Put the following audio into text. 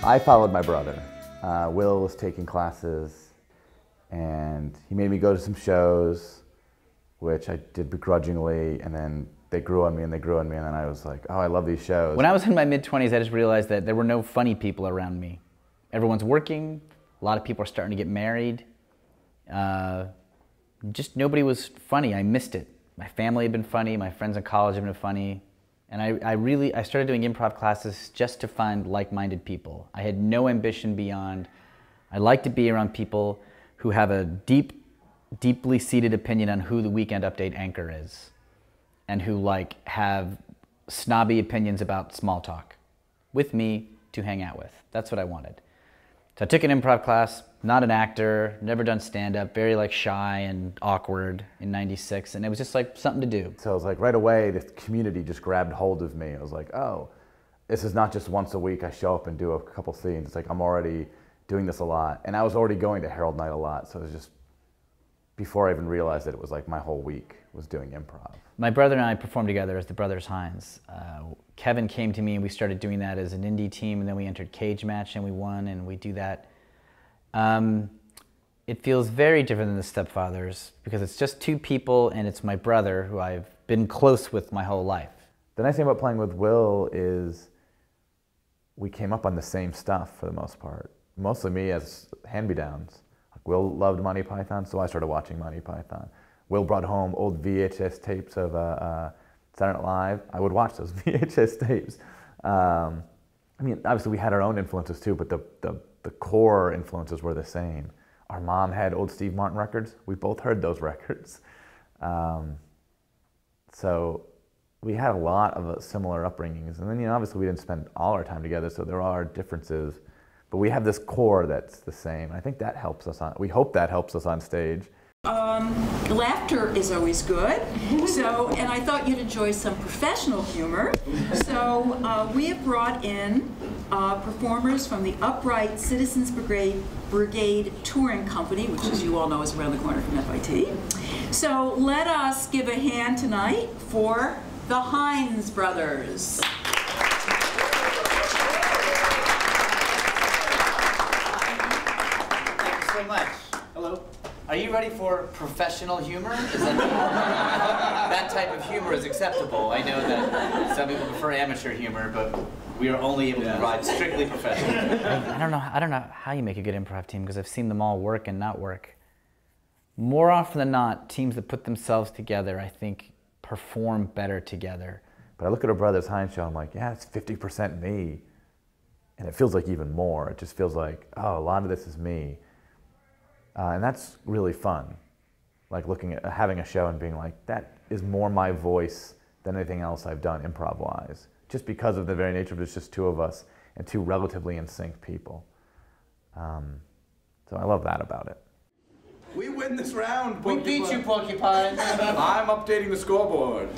I followed my brother. Will was taking classes, and he made me go to some shows, which I did begrudgingly, and then they grew on me and they grew on me, and then I was like, oh, I love these shows. When I was in my mid-20s, I just realized that there were no funny people around me. Everyone's working, a lot of people are starting to get married. Just nobody was funny. I missed it. My family had been funny, my friends in college had been funny, and I started doing improv classes just to find like-minded people. I had no ambition beyond, I like to be around people who have a deeply seated opinion on who the Weekend Update anchor is, and who have snobby opinions about small talk with me to hang out with. That's what I wanted. So I took an improv class, not an actor, never done stand-up, very shy and awkward in '96, and it was just something to do. So it was right away, this community just grabbed hold of me. I was like, oh, this is not just once a week I show up and do a couple scenes. It's I'm already doing this a lot. And I was already going to Herald Night a lot, so it was just, before I even realized it was my whole week was doing improv. My brother and I performed together as the Brothers Hines. Kevin came to me and we started doing that as an indie team, and then we entered Cage Match and we won, and we do that. It feels very different than the Stepfathers because it's just two people and it's my brother who I've been close with my whole life. The nice thing about playing with Will is we came up on the same stuff for the most part. Mostly me as hand-me-downs. Will loved Monty Python, so I started watching Monty Python. Will brought home old VHS tapes of Saturday Night Live. I would watch those VHS tapes. I mean, obviously we had our own influences too, but the core influences were the same. Our mom had old Steve Martin records. We both heard those records. So we had a lot of similar upbringings. And then, obviously we didn't spend all our time together, so there are differences. But we have this core that's the same. I think that helps us we hope that helps us on stage. Laughter is always good, and I thought you'd enjoy some professional humor. So we have brought in performers from the Upright Citizens Brigade Touring Company, which, as you all know, is around the corner from FIT. So let us give a hand tonight for the Hines brothers. Thank you so much. Hello. Are you ready for professional humor? Is that type of humor is acceptable? I know that some people prefer amateur humor, but we are only able to provide strictly professional. I don't know how you make a good improv team, because I've seen them all work and not work. More often than not, teams that put themselves together, I think, perform better together. But I look at a Brothers Hines show, I'm like, yeah, it's 50% me. And it feels like even more. It just feels like, oh, a lot of this is me. And that's really fun. Looking at having a show and being like, that is more my voice than anything else I've done improv-wise. Just because of the very nature of it's just two of us and two relatively in sync people. So I love that about it. We win this round, Porcupine. We beat you, Porcupine. I'm updating the scoreboard.